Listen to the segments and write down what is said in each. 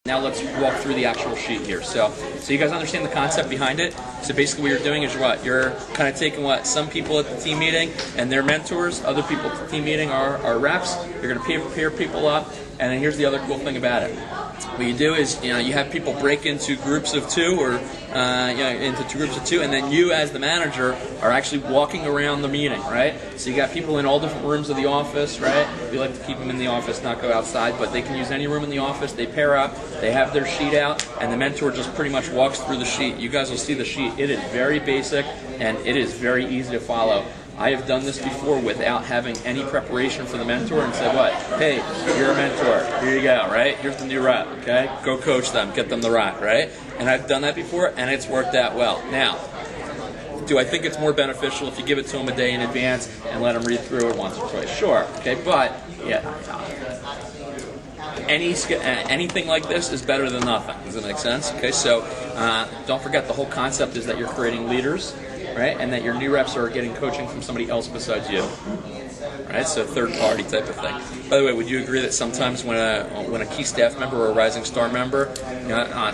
Now let's walk through the actual sheet here. So you guys understand the concept behind it. So basically what you're doing is what? You're kind of taking what some people at the team meeting and their mentors, other people at the team meeting are reps. You're going to pair people up, and then here's the other cool thing about it. What you do is, you have people break into groups of two, or into two groups of two, and then you, as the manager, are actually walking around the meeting, right? So you got people in all different rooms of the office, right? We like to keep them in the office, not go outside, but they can use any room in the office. They pair up, they have their sheet out, and the mentor just pretty much walks through the sheet. You guys will see the sheet. It is very basic, and it is very easy to follow. I have done this before without having any preparation for the mentor and said, what? Hey, you're a mentor. Here you go, right? Here's the new rep, okay? Go coach them. Get them the rock, right? And I've done that before, and it's worked out well. Now, do I think it's more beneficial if you give it to them a day in advance and let them read through it once or twice? Sure, okay? But, yeah, anything like this is better than nothing. Does it make sense? Okay, so don't forget the whole concept is that you're creating leaders, right? And that your new reps are getting coaching from somebody else besides you, right? So third party type of thing. By the way, would you agree that sometimes when a key staff member or a Rising Star member,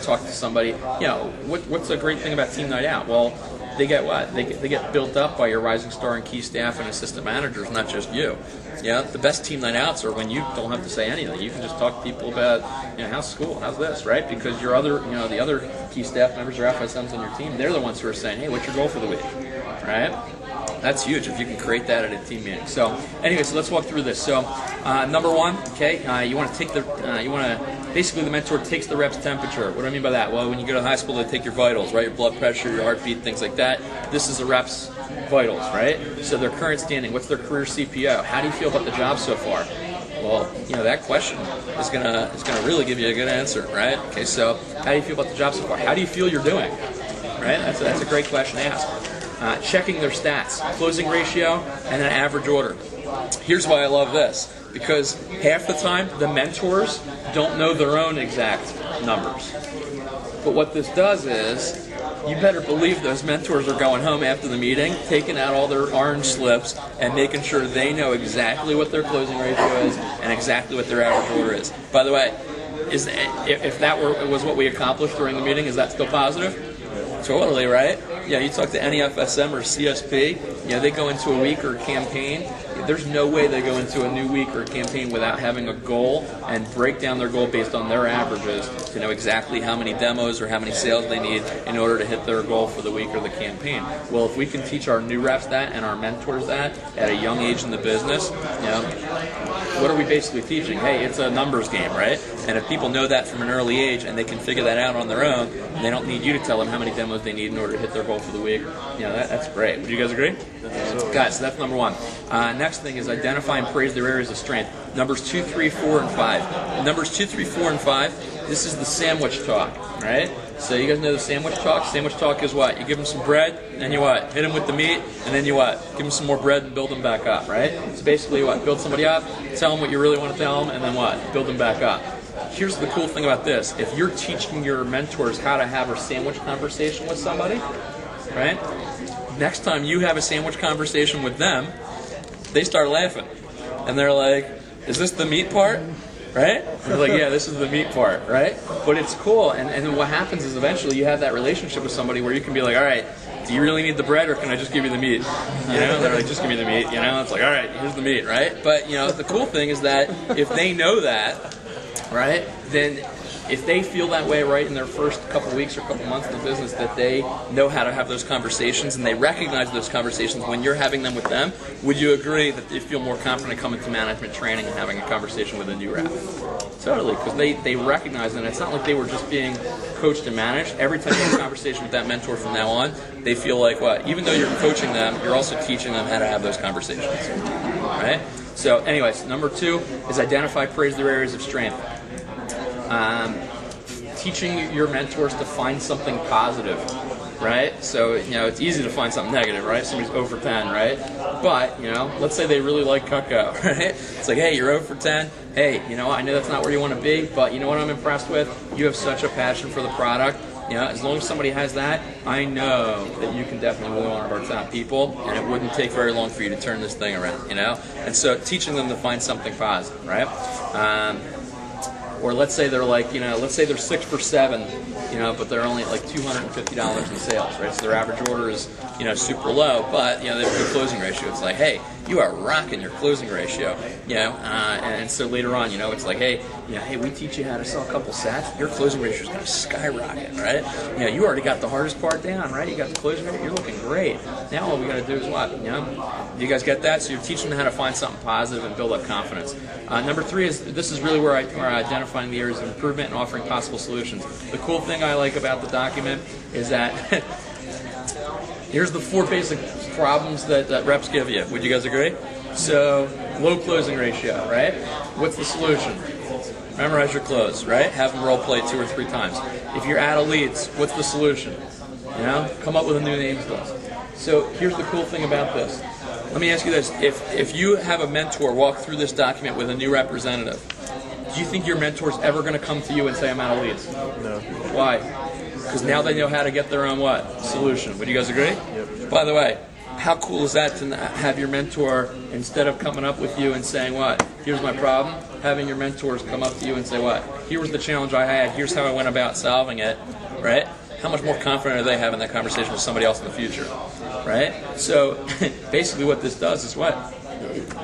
talk to somebody, what's a great thing about Team Night Out? Well, they get what? They get built up by your Rising Star and key staff and assistant managers, not just you. The best Team Night Outs are when you don't have to say anything. You can just talk to people about, how's school, how's this, right? Because your other, the other key staff members or FSMs on your team, they're the ones who are saying, hey, what's your goal for the week, right? That's huge if you can create that at a team meeting. So anyway, so let's walk through this. So number one, okay, you want to take basically the mentor takes the rep's temperature. What do I mean by that? Well, when you go to high school, they take your vitals, right? Your blood pressure, your heartbeat, things like that. This is a rep's vitals, right? So their current standing, what's their career CPO? How do you feel about the job so far? Well, that question is gonna really give you a good answer, right? Okay, so how do you feel about the job so far? How do you feel you're doing? Right? That's a great question to ask. Checking their stats, closing ratio, and then average order. Here's why I love this. Because half the time, the mentors don't know their own exact numbers. But what this does is, you better believe those mentors are going home after the meeting, taking out all their orange slips, and making sure they know exactly what their closing ratio is and exactly what their average order is. By the way, if that was what we accomplished during the meeting, is that still positive? Totally, right? You talk to any FSM or CSP, they go into a week or a campaign. There's no way they go into a new week or a campaign without having a goal and break down their goal based on their averages to know exactly how many demos or how many sales they need in order to hit their goal for the week or the campaign. Well, if we can teach our new reps that and our mentors that at a young age in the business, what are we basically teaching? Hey, it's a numbers game, right? And if people know that from an early age and they can figure that out on their own, they don't need you to tell them how many demos they need in order to hit their goal for the week. That's great. Would you guys agree? Guys, so that's number one. Next thing is identify and praise their areas of strength. Numbers 2, 3, 4, and 5. Numbers 2, 3, 4, and 5, this is the sandwich talk, right? So you guys know the sandwich talk? Sandwich talk is what? You give them some bread, and then you what? Hit them with the meat, and then you what? Give them some more bread and build them back up, right? So basically what? Build somebody up, tell them what you really want to tell them, and then what? Build them back up. Here's the cool thing about this. If you're teaching your mentors how to have a sandwich conversation with somebody, right? Next time you have a sandwich conversation with them, they start laughing. And they're like, is this the meat part? Right? And they're like, yeah, this is the meat part, right? But it's cool. And then what happens is eventually you have that relationship with somebody where you can be like, all right, do you really need the bread or can I just give you the meat? They're like, just give me the meat. It's like, all right, here's the meat, right? But, the cool thing is that if they know that, right, then if they feel that way right in their first couple weeks or couple months of the business, that they know how to have those conversations and they recognize those conversations when you're having them with them, would you agree that they feel more confident coming to management training and having a conversation with a new rep? Totally, because they recognize it. And it's not like they were just being coached and managed. Every time you have a conversation with that mentor from now on, they feel like what? Even though you're coaching them, you're also teaching them how to have those conversations, right? So anyways, number 2 is identify, praise their areas of strength. Teaching your mentors to find something positive, right? So, it's easy to find something negative, right? Somebody's 0 for 10, right? But, let's say they really like Cutco, right? It's like, hey, you're 0 for 10. Hey, I know that's not where you want to be, but you know what I'm impressed with? You have such a passion for the product. As long as somebody has that, I know that you can definitely be one of our top people, and it wouldn't take very long for you to turn this thing around, And so teaching them to find something positive, right? Or let's say they're like, let's say they're 6 for 7, but they're only at like $250 in sales, right? So their average order is, super low, but, they have a good closing ratio. It's like, hey, you are rocking your closing ratio, and so later on, it's like, hey, hey, we teach you how to sell a couple sets, your closing ratio is going to skyrocket, right? You already got the hardest part down, right? You got the closing ratio, you're looking great. Now all we got to do is what? Do you guys get that? So you're teaching them how to find something positive and build up confidence. Number 3 is, this is really where we're identifying the areas of improvement and offering possible solutions. The cool thing I like about the document is that here's the 4 basic problems that reps give you. Would you guys agree? So, low closing ratio, right? What's the solution? Memorize your close, right? Have them role play 2 or 3 times. If you're out of leads, what's the solution? Come up with a new names list. So here's the cool thing about this. Let me ask you this. If you have a mentor walk through this document with a new representative, do you think your mentor's ever going to come to you and say, I'm out of leads? No. Why? Because now they know how to get their own what? Solution. Would you guys agree? Yep. By the way, how cool is that to have your mentor, instead of coming up with you and saying, what? Here's my problem, having your mentors come up to you and say, what? Here was the challenge I had, here's how I went about solving it, right? How much more confident are they having that conversation with somebody else in the future, right? So basically what this does is what?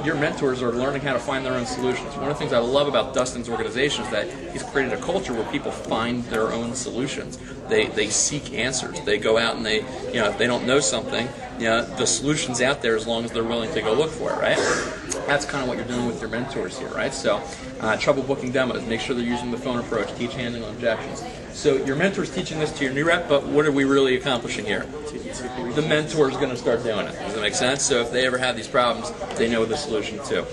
Your mentors are learning how to find their own solutions. One of the things I love about Dustin's organization is that he's created a culture where people find their own solutions. They seek answers. They go out and they, if they don't know something, the solution's out there as long as they're willing to go look for it, right? That's kind of what you're doing with your mentors here, right? So, trouble booking demos, make sure they're using the phone approach, teach handling objections. So your mentor's teaching this to your new rep, but what are we really accomplishing here? The mentor is going to start doing it. Does that make sense? So if they ever have these problems, they know the solution too.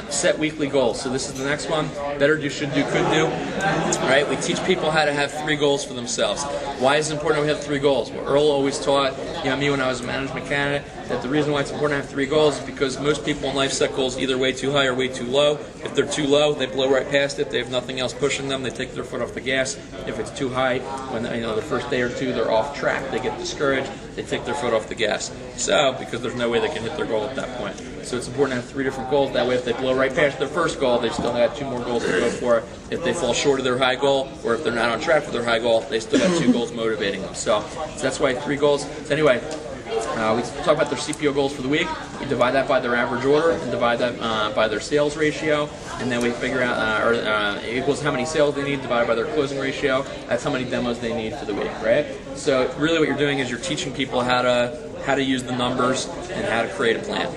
Set weekly goals. So this is the next one. Better do, should do, could do. All right, we teach people how to have 3 goals for themselves. Why is it important that we have 3 goals? Well, Earl always taught, me when I was a management candidate, that the reason why it's important to have 3 goals is because most people in life set goals either way too high or way too low. If they're too low, they blow right past it. They have nothing else pushing them. They take their foot off the gas. If it's too high, when the first day or two they're off track, they get discouraged. They take their foot off the gas. So because there's no way they can hit their goal at that point. So it's important to have 3 different goals. That way, if they blow right past their first goal, they still got 2 more goals to go for. If they fall short of their high goal, or if they're not on track for their high goal, they still got 2 goals motivating them. So that's why 3 goals. So anyway. We talk about their CPO goals for the week. We divide that by their average order and divide that by their sales ratio, and then we figure out equals how many sales they need divided by their closing ratio. That's how many demos they need for the week, right? So really, what you're doing is you're teaching people how to use the numbers and how to create a plan,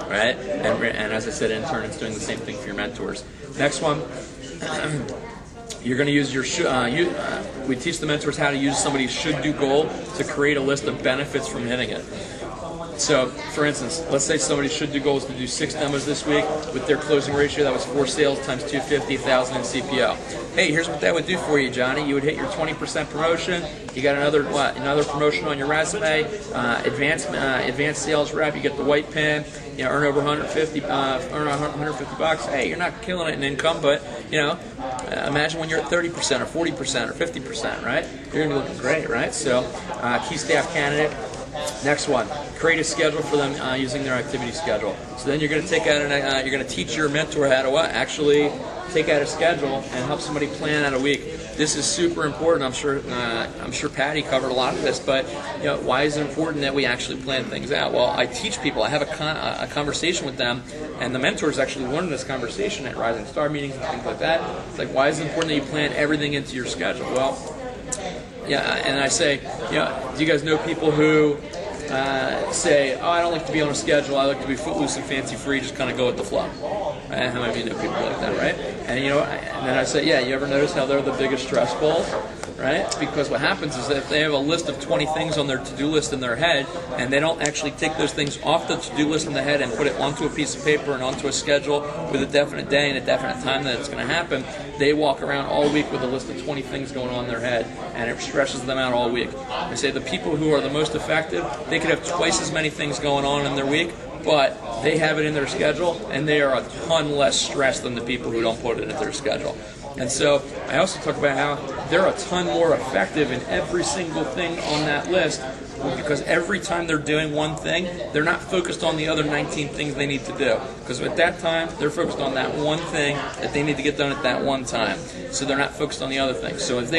right? And as I said, in turn, it's doing the same thing for your mentors. Next one. You're going to use your we teach the mentors how to use somebody's should-do goal to create a list of benefits from hitting it. So, for instance, let's say somebody's should-do goal is to do 6 demos this week with their closing ratio. That was 4 sales times 250, 1,000 in CPO. Hey, here's what that would do for you, Johnny. You would hit your 20% promotion. You got another promotion on your resume. Advanced sales rep. You get the white pin. Earn over 150. Earn 150 bucks. Hey, you're not killing it in income, but imagine when you're at 30% or 40% or 50%, right? You're gonna be looking great, right? So, key staff candidate. Next one, create a schedule for them using their activity schedule. So then you're going to take out you're going to teach your mentor how to actually take out a schedule and help somebody plan out a week. This is super important. I'm sure Patty covered a lot of this, but why is it important that we actually plan things out? Well, I teach people. I have a conversation with them, and the mentors actually learn this conversation at Rising Star meetings and things like that. It's like, why is it important that you plan everything into your schedule? Well, and I say, do you guys know people who say, I don't like to be on a schedule, I like to be footloose and fancy-free, just kind of go with the flow? Right? How many of you know people like that, right? And and then I say, you ever notice how they're the biggest stress balls? Right? Because what happens is that if they have a list of 20 things on their to-do list in their head, and they don't actually take those things off the to-do list in the head and put it onto a piece of paper and onto a schedule with a definite day and a definite time that it's going to happen, they walk around all week with a list of 20 things going on in their head, and it stresses them out all week. I say the people who are the most effective, they could have twice as many things going on in their week, but they have it in their schedule, and they are a ton less stressed than the people who don't put it in their schedule. And so I also talk about how they're a ton more effective in every single thing on that list Well, because every time they're doing one thing, they're not focused on the other 19 things they need to do. Because at that time, they're focused on that one thing that they need to get done at that one time. So they're not focused on the other things. So if they